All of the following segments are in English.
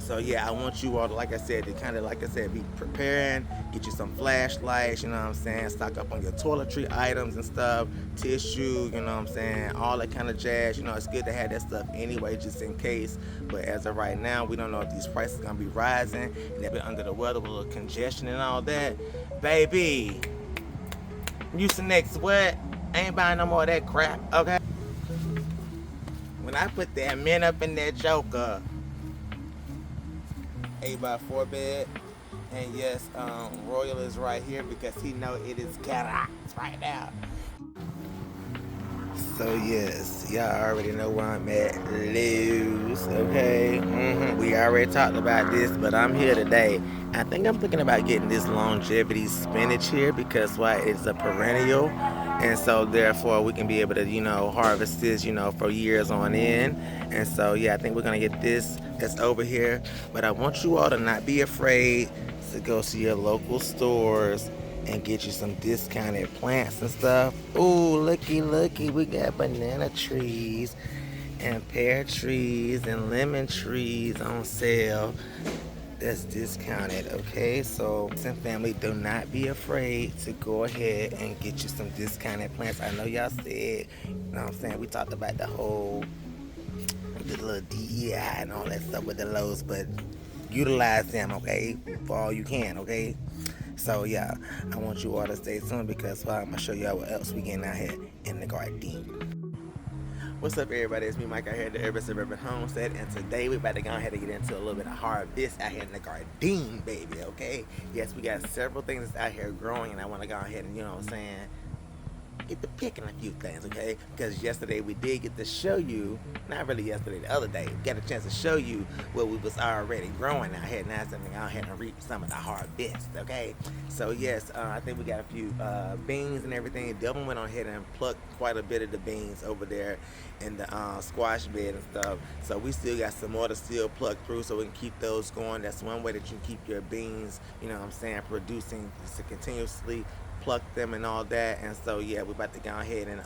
So yeah, I want you all to, like I said, to kind of, like I said, be preparing, get you some flashlights, you know what I'm saying, stock up on your toiletry items and stuff, tissue, you know what I'm saying, all that kind of jazz. You know, it's good to have that stuff anyway, just in case. But as of right now, we don't know if these prices gonna be rising, and they've been under the weather with a little congestion and all that. Baby, Mucinex, what? I ain't buying no more of that crap, okay? When I put that mint up in that joker, 8x4 bed. And yes, Royal is right here because he know it is chaos right now. So yes, y'all already know where I'm at. Lose, okay? We already talked about this, but I'm here today. I think I'm thinking about getting this longevity spinach here because why, it's a perennial, and so therefore we can be able to, harvest this, for years on end. And so yeah, I think we're gonna get this that's over here. But I want you all to not be afraid to go to your local stores and get you some discounted plants and stuff. Ooh, looky, we got banana trees and pear trees and lemon trees on sale. That's discounted, okay? So, listen, family, do not be afraid to go ahead and get you some discounted plants. I know y'all said, what I'm saying, we talked about the little DEI and all that stuff with the lows, but utilize them, okay, for all you can, okay? So yeah, I want you all to stay tuned because I'm gonna show y'all what else we getting out here in the garden. What's up, everybody? It's me, Mike, out here at the Urban Suburban Homestead, and today we about to go ahead and get into a little bit of harvest out here in the garden, baby. Okay? Yes, we got several things out here growing, and I want to go ahead and, get to picking a few things, okay? Because yesterday we did get to show you, not really yesterday, the other day, we got a chance to show you what we was already growing out here. Now something out here and reap some of the harvest, okay? So yes, I think we got a few beans and everything. Devin went on ahead and plucked quite a bit of the beans over there in the squash bed and stuff. So we still got some more to still pluck through so we can keep those going. That's one way that you can keep your beans, producing just to continuously pluck them and all that. And so yeah, we're about to go ahead and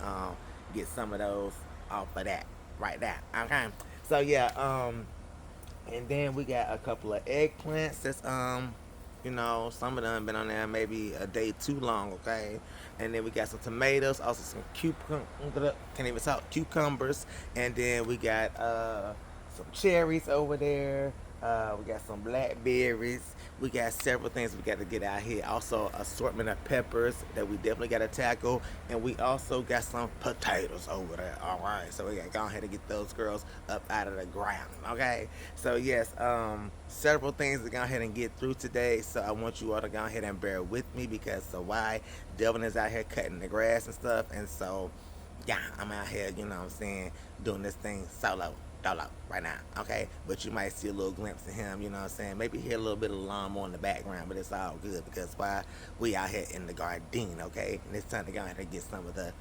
get some of those off of that right now. Okay. So yeah, and then we got a couple of eggplants that's some of them been on there maybe a day too long, okay? And then we got some tomatoes, also some can't even talk, cucumbers, and then we got some cherries over there. We got some blackberries. We got several things we got to get out here. Also, assortment of peppers that we definitely got to tackle. And we also got some potatoes over there. All right. So we got to go ahead and get those girls up out of the ground. Okay. So, yes, several things to go ahead and get through today. So I want you all to go ahead and bear with me because why? Devin is out here cutting the grass and stuff. And so, yeah, I'm out here, doing this thing solo right now, okay? But you might see a little glimpse of him, maybe hear a little bit of the lawnmower in the background, but it's all good because why? We out here in the garden, okay? And it's time to go ahead and get some of the,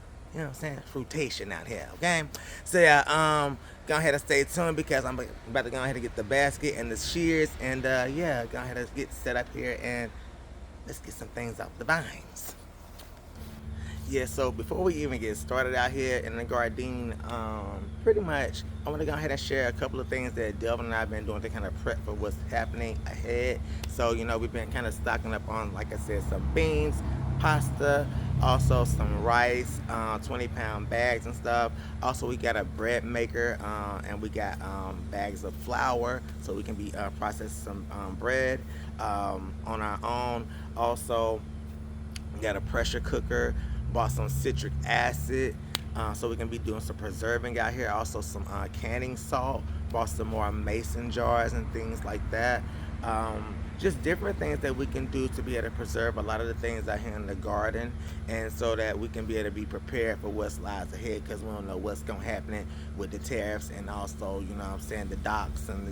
fruitation out here, okay? So yeah, go ahead and stay tuned because I'm about to go ahead and get the basket and the shears and yeah, go ahead and get set up here and let's get some things off the vines. Yeah, so before we even get started out here in the garden, pretty much I want to go ahead and share a couple of things that Delvin and I have been doing to kind of prep for what's happening ahead. So, we've been kind of stocking up on, like I said, some beans, pasta, also some rice, 20-pound bags and stuff. Also, we got a bread maker and we got bags of flour so we can be processing some bread on our own. Also, we got a pressure cooker, bought some citric acid so we can be doing some preserving out here. Also some canning salt, bought some more mason jars and things like that. Just different things that we can do to be able to preserve a lot of the things out here in the garden, and so that we can be able to be prepared for what lies ahead because we don't know what's going to happen with the tariffs and also, the docks and,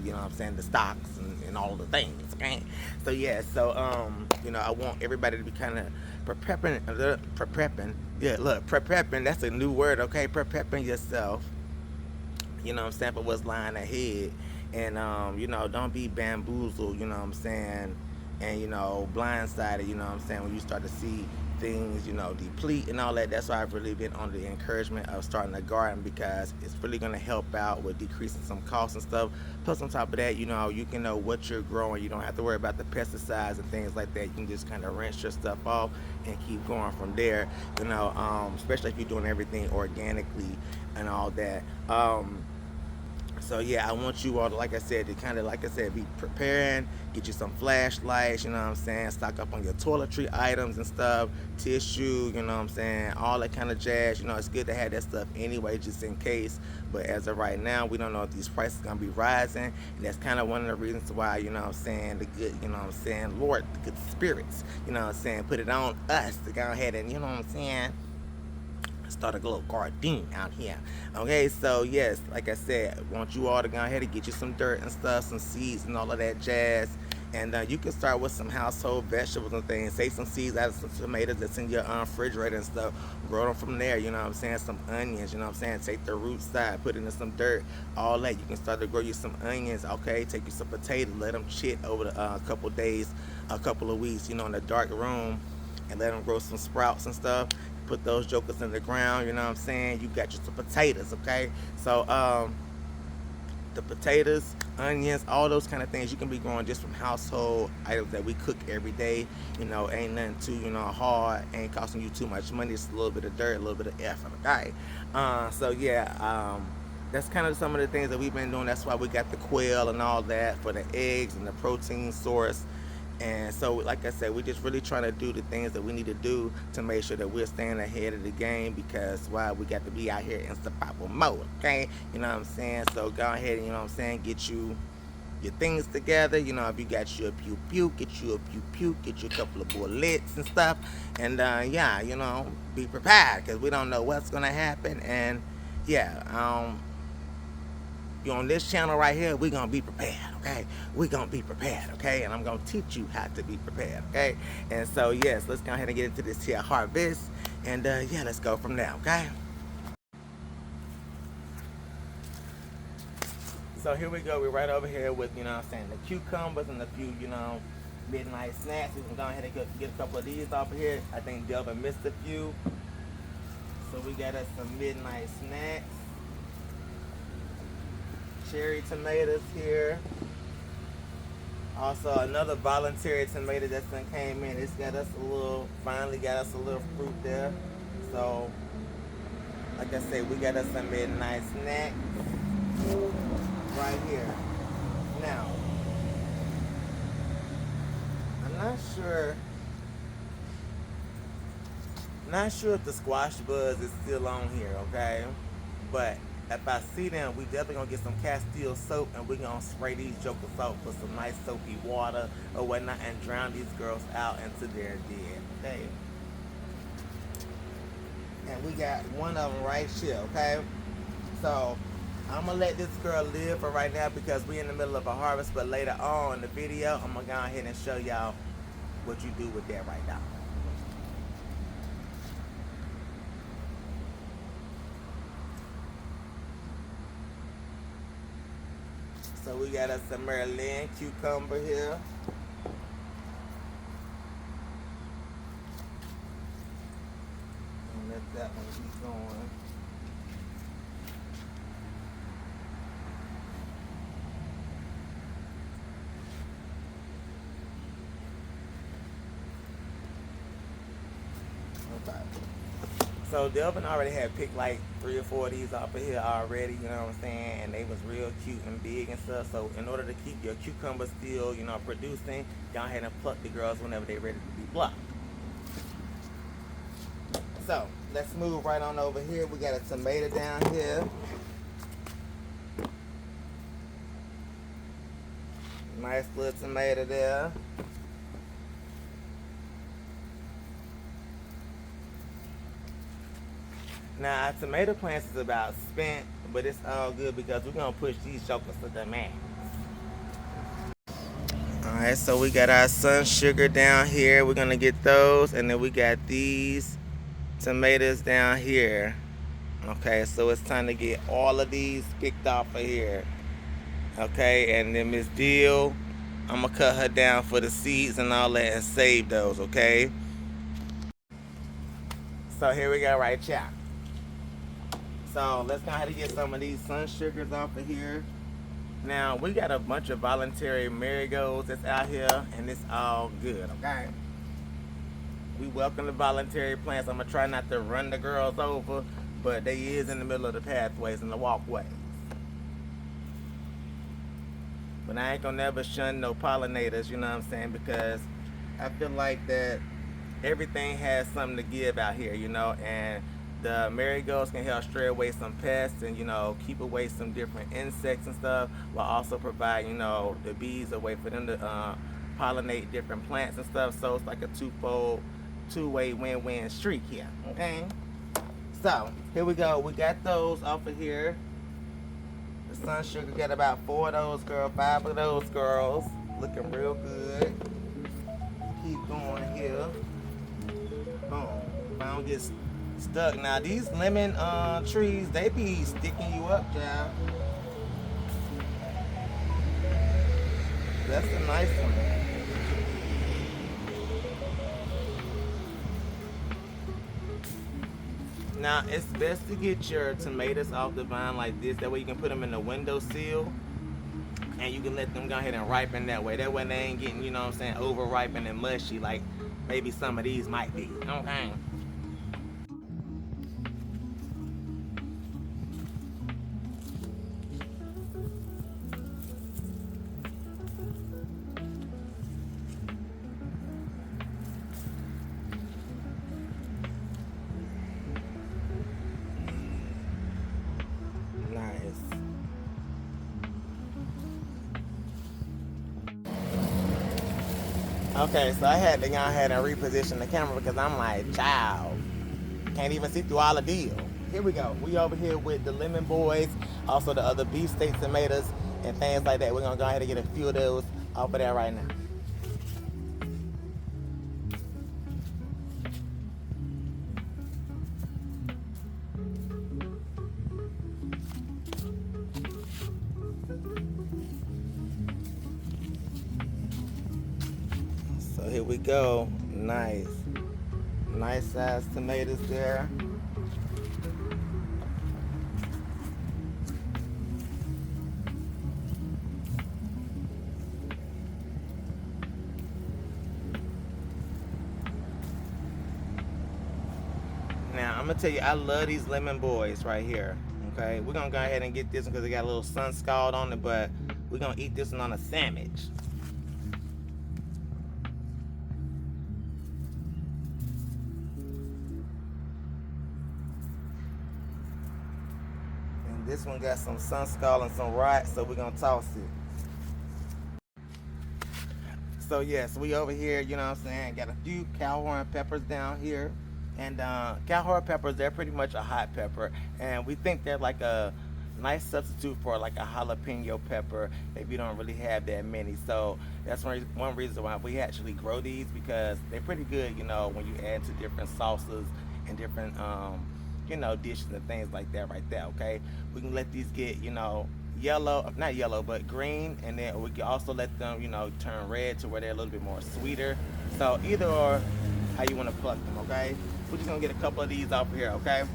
the stocks and all the things, okay? So, yeah, so, I want everybody to be kind of prepping. Yeah, look, prepping, that's a new word, okay? Prepping yourself, for what's lying ahead. And, don't be bamboozled, and, blindsided, when you start to see things, you know, deplete and all that. That's why I've really been on the encouragement of starting a garden, because it's really going to help out with decreasing some costs and stuff. Plus, on top of that, you know, you can know what you're growing. You don't have to worry about the pesticides and things like that. You can just kind of rinse your stuff off and keep going from there, you know, especially if you're doing everything organically and all that. So yeah, I want you all to, like I said, to kind of, like I said, be preparing, get you some flashlights, you know what I'm saying, stock up on your toiletry items and stuff, tissue, you know what I'm saying, all that kind of jazz. You know, it's good to have that stuff anyway, just in case. But as of right now, we don't know if these prices are going to be rising, and that's kind of one of the reasons why, you know what I'm saying, the good, you know what I'm saying, Lord, the good spirits, you know what I'm saying, put it on us to go ahead and, you know what I'm saying, start a little garden out here. Okay, so yes, like I said, I want you all to go ahead and get you some dirt and stuff, some seeds and all of that jazz. And you can start with some household vegetables and things. Take some seeds out of some tomatoes that's in your refrigerator and stuff. Grow them from there, you know what I'm saying? Some onions, you know what I'm saying? Take the root side, put it in some dirt, all that. You can start to grow you some onions, okay? Take you some potatoes, let them chit over the couple days, a couple of weeks, you know, in a dark room, and let them grow some sprouts and stuff. Put those jokers in the ground, you know what I'm saying? You got you some potatoes, okay? So the potatoes, onions, all those kind of things you can be growing just from household items that we cook every day. You know, ain't nothing too, you know, hard, ain't costing you too much money. It's a little bit of dirt, a little bit of effort, okay? So yeah, that's kind of some of the things that we've been doing. That's why we got the quail and all that for the eggs and the protein source. And so, like I said, we're just really trying to do the things that we need to do to make sure that we're staying ahead of the game, because why, we got to be out here in survival mode, okay? You know what I'm saying? So go ahead and, you know what I'm saying, get you your things together. You know, if you got you a pew pew, get you a pew pew, get you a couple of bullets and stuff. And yeah, you know, be prepared, because we don't know what's going to happen. And yeah, you on this channel right here, we're gonna be prepared, okay? We're gonna be prepared, okay? And I'm gonna teach you how to be prepared, okay? And so yes, let's go ahead and get into this here harvest, and yeah, let's go from there, okay? So here we go, we're right over here with, you know what I'm saying, the cucumbers and a few, you know, midnight snacks. We can go ahead and get a couple of these off of here. I think Delvin missed a few. So we got us some midnight snacks. Cherry tomatoes here. Also another voluntary tomato that's done came in. It's got us a little, finally got us a little fruit there. So, like I said, we got us some midnight snack right here. Now, I'm not sure if the squash buzz is still on here, okay? But if I see them, we definitely gonna get some Castile soap, and we're gonna spray these jokers out with some nice soapy water or whatnot and drown these girls out into their dead, okay? And we got one of them right here, okay? So I'm gonna let this girl live for right now because we're in the middle of a harvest, but later on in the video, I'm gonna go ahead and show y'all what you do with that right now. So we got us some Maryland cucumber here. And let that one keep going. Okay. So Delvin already had picked like 3 or 4 of these off of here already, you know what I'm saying? And they was real cute and big and stuff. So in order to keep your cucumbers still, you know, producing, go ahead and pluck the girls whenever they're ready to be plucked. So let's move right on over here. We got a tomato down here. Nice little tomato there. Now, our tomato plants is about spent, but it's all good because we're going to push these jokers to the max. Alright, so we got our sun sugar down here. We're going to get those. And then we got these tomatoes down here. Okay, so it's time to get all of these picked off of here. Okay, and then Miss Deal, I'm going to cut her down for the seeds and all that and save those, okay? So here we go right here. So let's go ahead and get some of these sun sugars off of here. Now we got a bunch of voluntary marigolds that's out here, and it's all good, okay? We welcome the voluntary plants. I'm gonna try not to run the girls over, but they is in the middle of the pathways and the walkways. But I ain't gonna never shun no pollinators, you know what I'm saying? Because I feel like that everything has something to give out here, you know, and the marigolds can help stray away some pests and, you know, keep away some different insects and stuff, while also provide, you know, the bees a way for them to pollinate different plants and stuff. So it's like a two-way win-win streak here, okay? So here we go. We got those off of here. The sun sugar got about 4 of those, girl, 5 of those girls. Looking real good. Keep going here. Boom. If I don't get stuck. Now these lemon trees, they be sticking you up, child. That's a nice one. Now it's best to get your tomatoes off the vine like this. That way you can put them in the windowsill, and you can let them go ahead and ripen that way. That way they ain't getting, you know what I'm saying, over ripened and mushy like maybe some of these might be. Okay. Okay, so I had to go ahead and reposition the camera because I'm like, child, can't even see through all the deal. Here we go. We over here with the lemon boys, also the other beefsteak tomatoes and things like that. We're gonna go ahead and get a few of those off of there right now. So here we go. Nice sized tomatoes there. Now I'm gonna tell you, I love these lemon boys right here. Okay, we're gonna go ahead and get this one because it got a little sun scald on it, but we're gonna eat this one on a sandwich. This one got some sun scald and some rot, so we're gonna toss it. So yes, we over here, you know what I'm saying, got a few cowhorn peppers down here. And cowhorn peppers, they're pretty much a hot pepper, and we think they're like a nice substitute for like a jalapeno pepper if you don't really have that many. So that's one reason why we actually grow these, because they're pretty good, you know, when you add to different sauces and different you know, dishes and things like that right there. Okay, we can let these get, you know, yellow, not yellow but green, and then we can also let them, you know, turn red to where they're a little bit more sweeter. So either or how you want to pluck them. Okay, we're just gonna get a couple of these off here. Okay,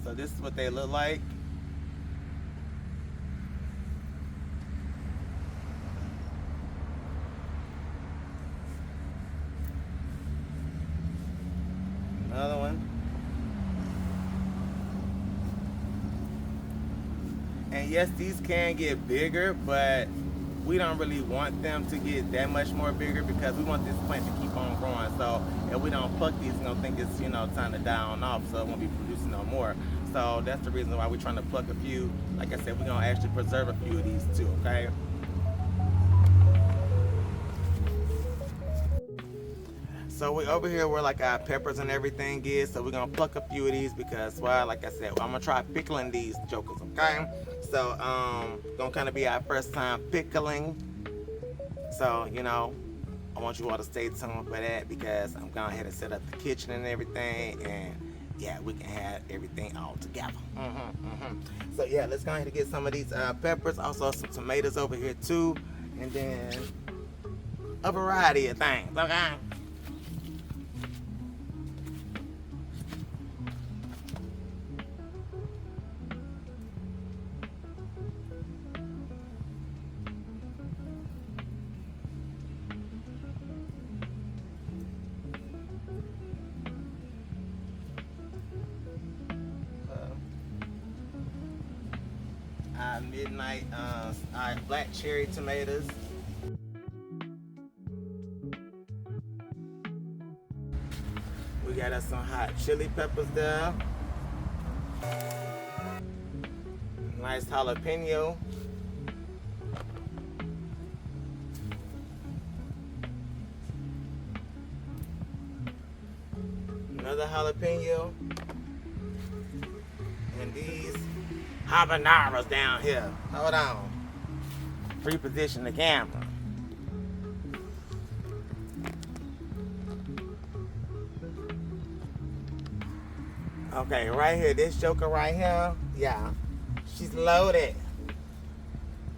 so this is what they look like. Another one. And yes, these can get bigger, but we don't really want them to get that much more bigger because we want this plant to keep on growing. So if we don't pluck these, we're gonna think it's, you know, time to die on off, so it won't be producing no more. So that's the reason why we're trying to pluck a few. Like I said, we're gonna actually preserve a few of these too, okay? So we over here where like our peppers and everything is, so we're gonna pluck a few of these because, well, like I said, I'm gonna try pickling these jokers, okay? So gonna kind of be our first time pickling. So, you know, I want you all to stay tuned for that because I'm going ahead and set up the kitchen and everything, and yeah, we can have everything all together. So yeah, let's go ahead and get some of these peppers. Also some tomatoes over here too, and then a variety of things. Okay. Midnight black cherry tomatoes. We got us some hot chili peppers there. Nice jalapeno. Another jalapeno. And these habaneros down here. Hold on. Reposition the camera. Okay, right here, this joker right here, yeah, she's loaded.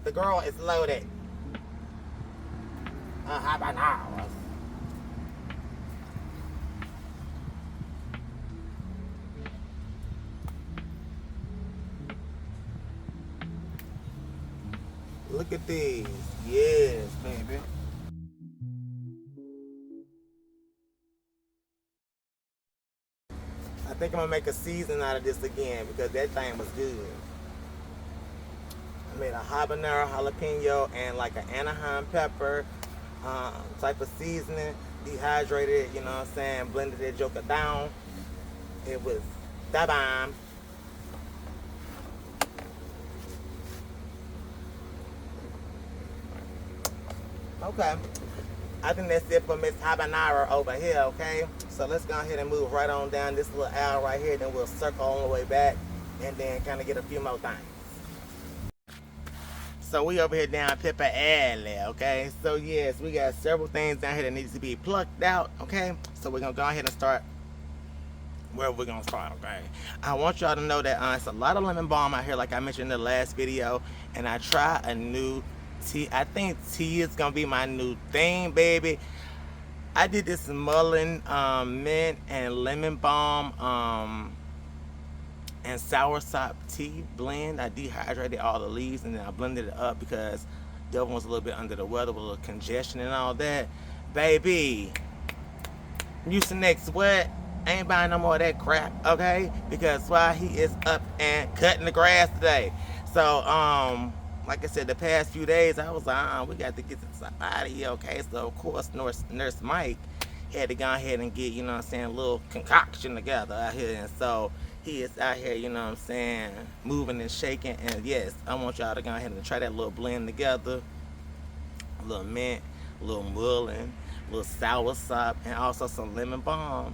The girl is loaded. Habaneros. Look at these. Yes, baby. I think I'm gonna make a season out of this again because that thing was good. I made a habanero, jalapeno, and like an Anaheim pepper type of seasoning. Dehydrated, you know what I'm saying? Blended that joker down. It was da bomb. Okay. I think that's it for Miss Habanero over here, okay? So let's go ahead and move right on down this little aisle right here. Then we'll circle all the way back and then kind of get a few more things. So we over here down Pepper Alley, okay? So yes, we got several things down here that needs to be plucked out, okay? So we're going to go ahead and start where we're going to start, okay? I want y'all to know that it's a lot of lemon balm out here like I mentioned in the last video. And I try a new tea. I think tea is gonna be my new thing, baby. I did this mullein, mint, and lemon balm, and soursop tea blend. I dehydrated all the leaves and then I blended it up because the other one was a little bit under the weather with a little congestion and all that. Baby, Mucinex what? I ain't buying no more of that crap, okay? Because why, he is up and cutting the grass today. So, like I said, the past few days, I was like, we got to get this out of here, okay? So, of course, Nurse Mike had to go ahead and get, you know what I'm saying, a little concoction together out here. And so, he is out here, you know what I'm saying, moving and shaking. And yes, I want y'all to go ahead and try that little blend together. A little mint, a little mullein, a little soursop, and also some lemon balm.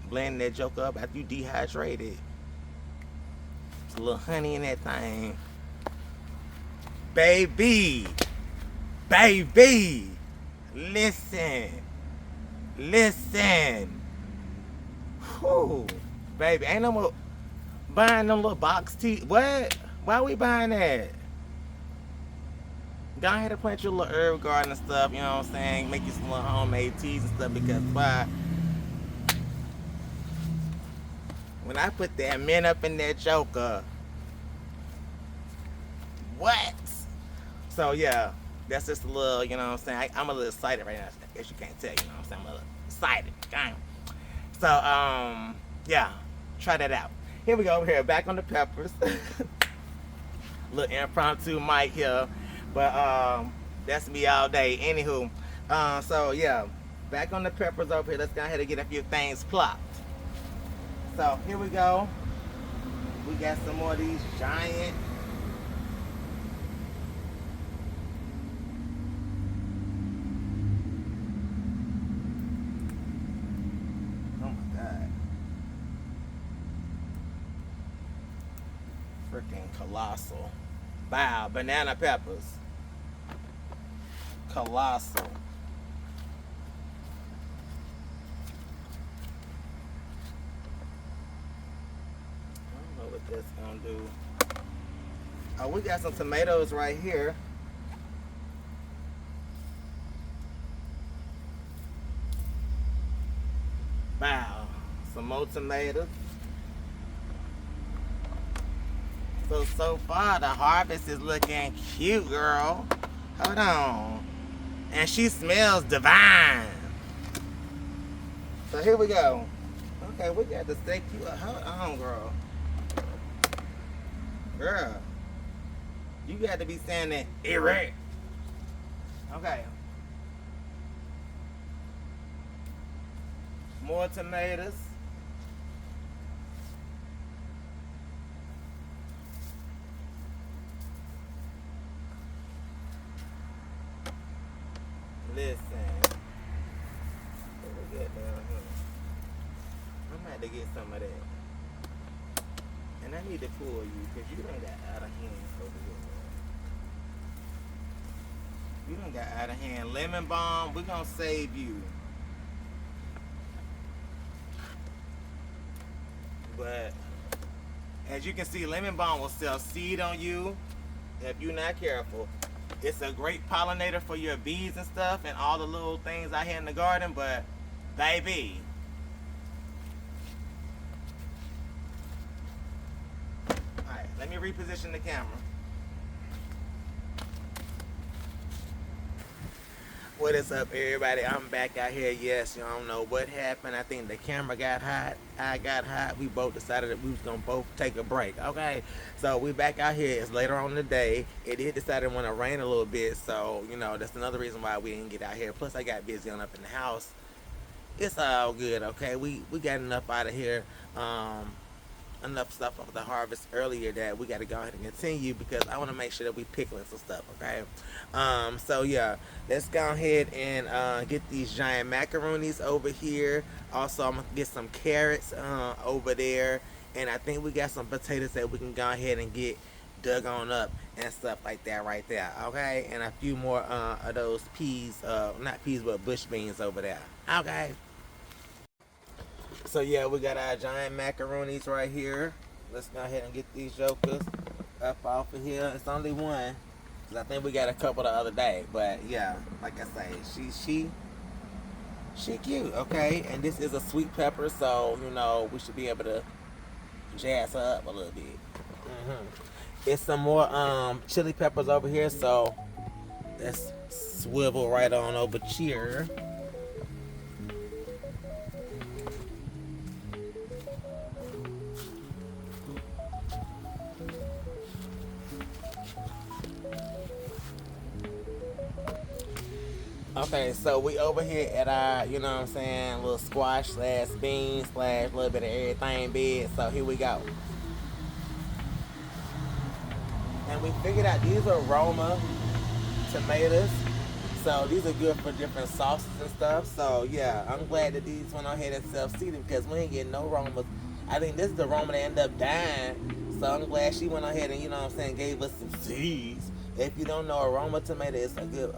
Blend that joke up after you dehydrate it. There's a little honey in that thing. Baby, listen, whew, baby, ain't no more buying them little box tea. What? Why are we buying that? Go ahead and plant your little herb garden and stuff, you know what I'm saying? Make you some little homemade teas and stuff because why? When I put that mint up in that joker, what? So yeah, that's just a little, you know what I'm saying? I'm a little excited right now. I guess you can't tell, you know what I'm saying? I'm a little excited. Okay? So, yeah, try that out. Here we go over here, back on the peppers. Little impromptu mic here. But that's me all day. Anywho, so yeah, back on the peppers over here. Let's go ahead and get a few things plopped. So here we go. We got some more of these giant freaking colossal. Wow, banana peppers. Colossal. what that's gonna do. Oh, we got some tomatoes right here. Wow, some more tomatoes. So far the harvest is looking cute, girl. Hold on. And she smells divine. So here we go. Okay, we got to stake you up. Hold on, girl. Girl, you got to be standing erect. Okay. More tomatoes. Listen. What we got down here? I'm gonna have to get some of that. And I need to pull you because you done got out of hand over here. You done got out of hand. Lemon balm, we're gonna save you. But as you can see, lemon balm will sell seed on you if you're not careful. It's a great pollinator for your bees and stuff and all the little things out here in the garden, but baby. Alright, let me reposition the camera. What is up, everybody? I'm back out here. Yes, you don't know what happened. I think the camera got hot. I got hot. We both decided that we was gonna both take a break. Okay, so we back out here. It's later on in the day. It did decide to want to rain a little bit, so you know that's another reason why we didn't get out here. Plus, I got busy on up in the house. It's all good. Okay, we got enough out of here. Enough stuff of the harvest earlier that we got to go ahead and continue because I want to make sure that we pickling some stuff. Okay, so yeah, let's go ahead and get these giant macaronis over here. Also, I'm gonna get some carrots over there, and I think we got some potatoes that we can go ahead and get dug on up and stuff like that right there. Okay, and a few more of those peas, not peas but bush beans over there. Okay. So yeah, we got our giant macaronis right here. Let's go ahead and get these jokers up off of here. It's only one, cause I think we got a couple the other day. But yeah, like I say, she cute, okay. And this is a sweet pepper, so you know we should be able to jazz her up a little bit. It's some more chili peppers over here, so let's swivel right on over here. Okay, so we over here at our, you know what I'm saying, little squash slash beans slash little bit of everything bed. So here we go. And we figured out these are Roma tomatoes. So these are good for different sauces and stuff. So yeah, I'm glad that these went on ahead and self-seeded because we ain't getting no Romas. I think this is the Roma that ended up dying. So I'm glad she went on ahead and, you know what I'm saying, gave us some seeds. If you don't know, a Roma tomato is a good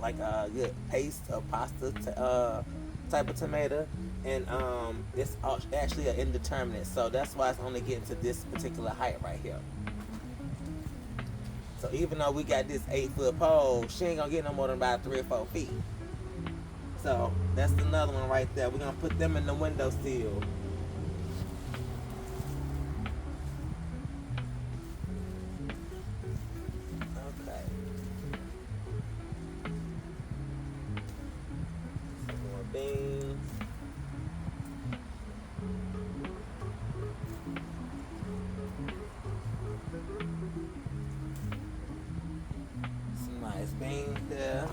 like a good paste or pasta type of tomato, and it's actually an indeterminate, so that's why it's only getting to this particular height right here. So even though we got this 8-foot pole, she ain't gonna get no more than about 3 or 4 feet. So that's another one right there. We're gonna put them in the windowsill. Beans there.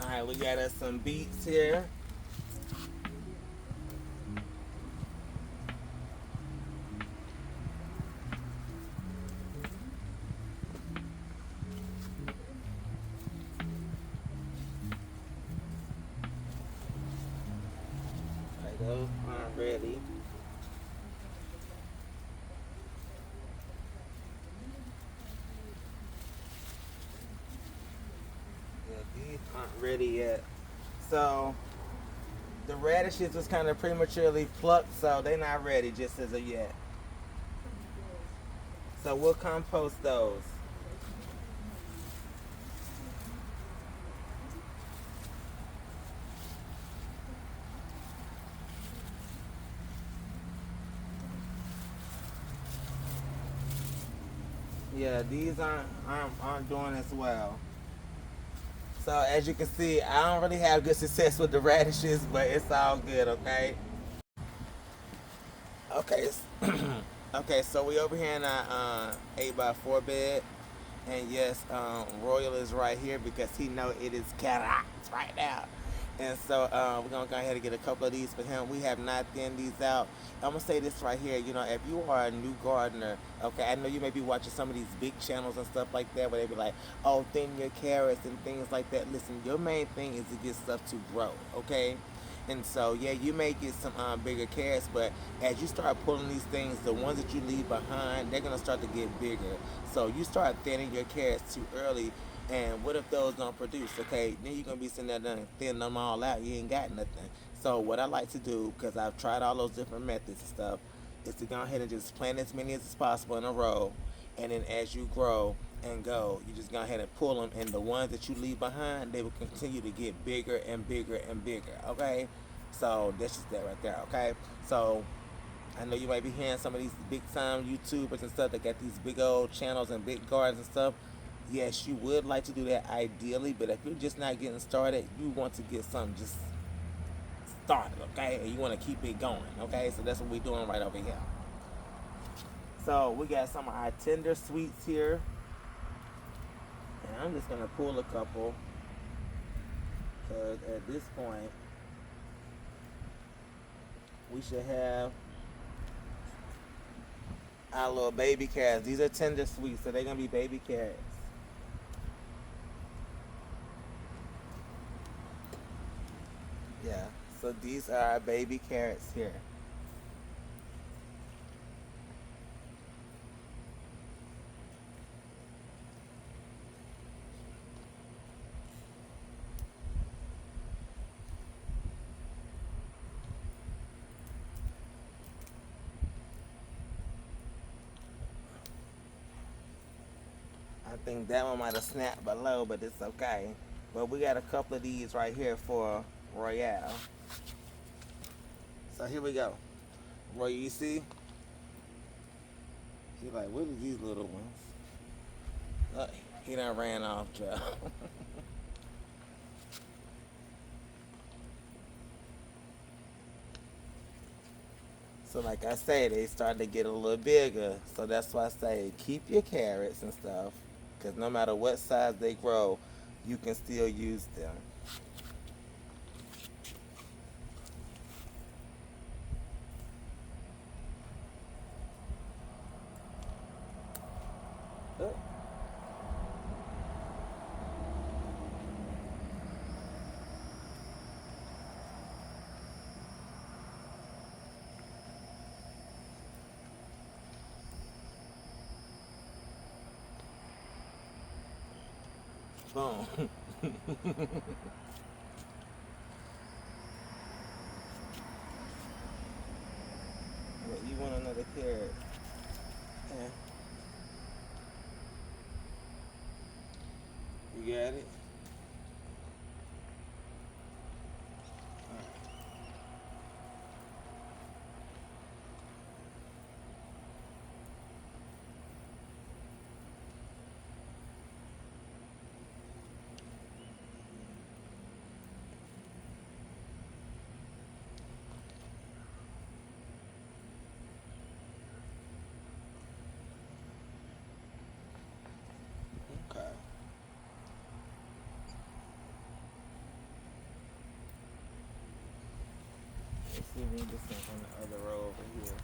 Alright, we got us some beets here. Those aren't ready. these aren't ready yet. So the radishes was kind of prematurely plucked, so they're not ready just as of yet. So we'll compost those. Yeah, these aren't doing as well. So as you can see, I don't really have good success with the radishes, but it's all good, okay? Okay, okay. So we over here in our 8x4 bed, and yes, Royal is right here because he know it is carrots right now. And so we're gonna go ahead and get a couple of these for him. We have not thinned these out. I'm gonna say this right here. You know, if you are a new gardener, okay, I know you may be watching some of these big channels and stuff like that, where they be like, "Oh, thin your carrots" and things like that. Listen, your main thing is to get stuff to grow, okay? And so, yeah, you may get some bigger carrots, but as you start pulling these things, the ones that you leave behind, they're gonna start to get bigger. So you start thinning your carrots too early, and what if those don't produce? Okay, then you're gonna be sitting there done thinning them all out. You ain't got nothing. So what I like to do, because I've tried all those different methods and stuff, is to go ahead and just plant as many as possible in a row, and then as you grow and go, you just go ahead and pull them, and the ones that you leave behind, they will continue to get bigger and bigger and bigger. Okay, so that's just that right there. Okay, so I know you might be hearing some of these big time YouTubers and stuff that got these big old channels and big gardens and stuff. Yes, you would like to do that ideally, but if you're just not getting started, you want to get something just started, okay? And you want to keep it going, okay? So that's what we're doing right over here. So we got some of our tender sweets here, and I'm just gonna pull a couple, because at this point we should have our little baby carrots. These are tender sweets, so they're gonna be baby carrots. Yeah. So these are our baby carrots here. I think that one might have snapped below, but it's okay. But we got a couple of these right here for Royale. So here we go. Roy, you see? He's like, what are these little ones? Uh, he done ran off, Joe. So like I say, they starting to get a little bigger. So that's why I say keep your carrots and stuff. Because no matter what size they grow, you can still use them. Oh, boom. What, you want another carrot? Yeah. You got it? Okay. Let's see if we can get some on the other row over here.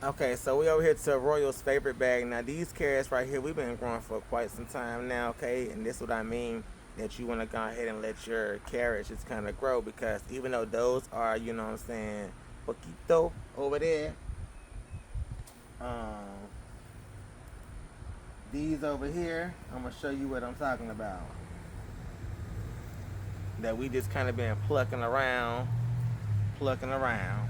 Okay, so we over here to Royal's favorite bag. Now these carrots right here, we've been growing for quite some time now, okay? And this is what I mean, that you want to go ahead and let your carrots just kind of grow, because even though those are, you know what I'm saying, poquito over there, um, these over here, I'm going to show you what I'm talking about. That we just kind of been plucking around, plucking around.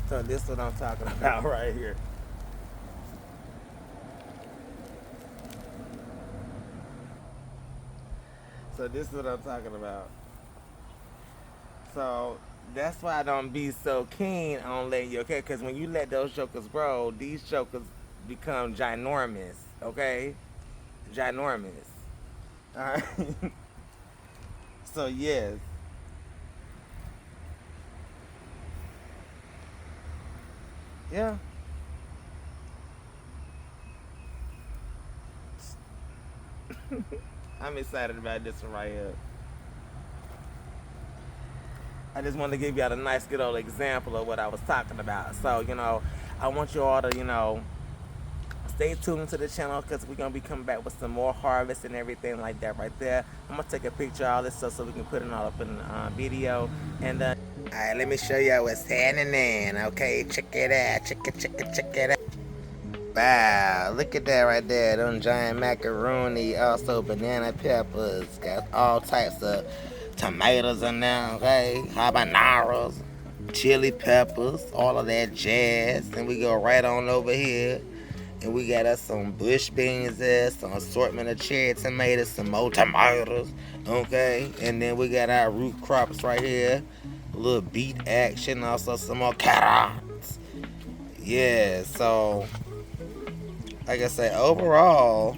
So this is what I'm talking about right here. So this is what I'm talking about. So that's why I don't be so keen on letting you, okay? Because when you let those jokers grow, these jokers become ginormous, okay? Ginormous. All right. So yes, yeah. I'm excited about this one right here. I just wanted to give y'all a nice good old example of what I was talking about. So, I want you all to, stay tuned to the channel, because we're going to be coming back with some more harvest and everything like that right there. I'm going to take a picture of all this stuff so we can put it all up in the video. And, all right, let me show y'all what's happening, okay? Check it out. Check it out. Wow, look at that right there. Them giant macaroni, also banana peppers. Got all types of tomatoes in there, okay? Habaneros, chili peppers, all of that jazz. And we go right on over here. And we got us some bush beans there, some assortment of cherry tomatoes, some more tomatoes, okay? And then we got our root crops right here. A little beet action, also some more carrots. Yeah, so like I said, overall,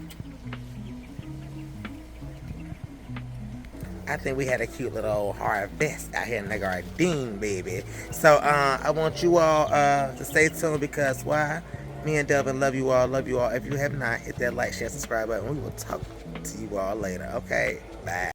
I think we had a cute little old harvest out here in the garden, baby. So I want you all to stay tuned, because why? Me and Delvin love you all, love you all. If you have not, hit that like, share, subscribe button. We will talk to you all later. Okay, bye.